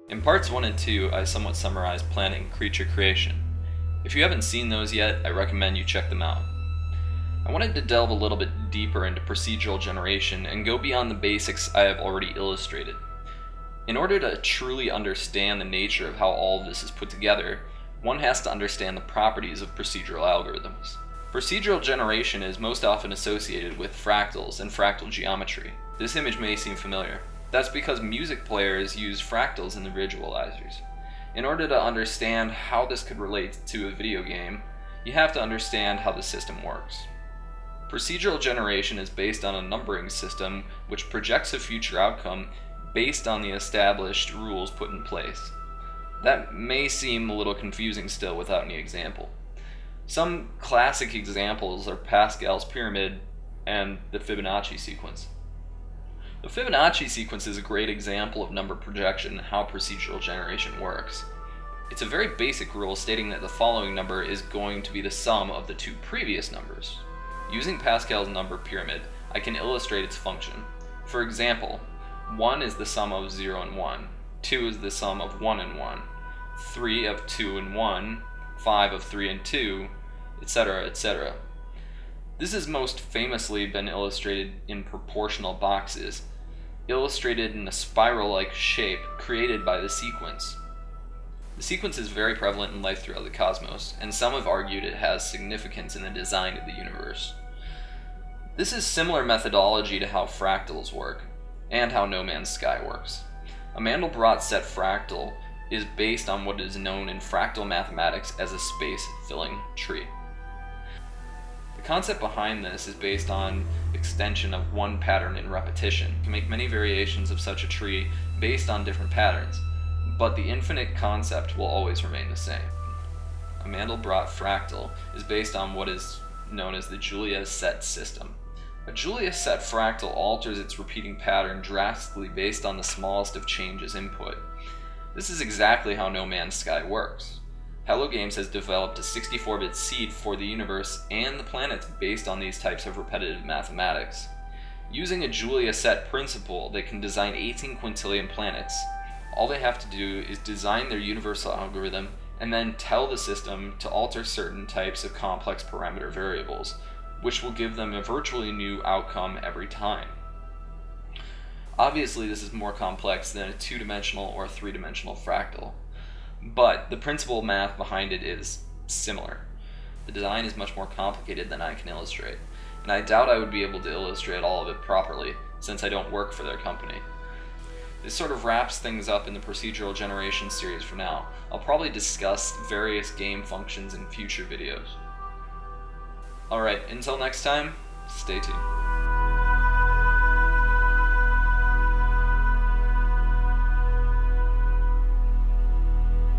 In parts 1 and 2, I somewhat summarized planning creature creation. If you haven't seen those yet, I recommend you check them out. I wanted to delve a little bit deeper into procedural generation and go beyond the basics I have already illustrated. In order to truly understand the nature of how all of this is put together, one has to understand the properties of procedural algorithms. Procedural generation is most often associated with fractals and fractal geometry. This image may seem familiar. That's because music players use fractals in the visualizers. In order to understand how this could relate to a video game, you have to understand how the system works. Procedural generation is based on a numbering system which projects a future outcome based on the established rules put in place. That may seem a little confusing still without any example. Some classic examples are Pascal's pyramid and the Fibonacci sequence. The Fibonacci sequence is a great example of number projection and how procedural generation works. It's a very basic rule stating that the following number is going to be the sum of the two previous numbers. Using Pascal's number pyramid, I can illustrate its function. For example, 1 is the sum of 0 and 1, 2 is the sum of 1 and 1, 3 of 2 and 1, 5 of 3 and 2, etc., etc. This has most famously been illustrated in proportional boxes, illustrated in a spiral-like shape created by the sequence. The sequence is very prevalent in life throughout the cosmos, and some have argued it has significance in the design of the universe. This is similar methodology to how fractals work, and how No Man's Sky works. A Mandelbrot set fractal is based on what is known in fractal mathematics as a space-filling tree. The concept behind this is based on extension of one pattern in repetition. You can make many variations of such a tree based on different patterns, but the infinite concept will always remain the same. A Mandelbrot fractal is based on what is known as the Julia set system. A Julia set fractal alters its repeating pattern drastically based on the smallest of changes input. This is exactly how No Man's Sky works. Hello Games has developed a 64-bit seed for the universe and the planets based on these types of repetitive mathematics. Using a Julia set principle, they can design 18 quintillion planets. All they have to do is design their universal algorithm and then tell the system to alter certain types of complex parameter variables, which will give them a virtually new outcome every time. Obviously, this is more complex than a two-dimensional or three-dimensional fractal, but the principal math behind it is similar. The design is much more complicated than I can illustrate, and I doubt I would be able to illustrate all of it properly since I don't work for their company. This sort of wraps things up in the procedural generation series for now. I'll probably discuss various game functions in future videos. Alright, until next time, stay tuned.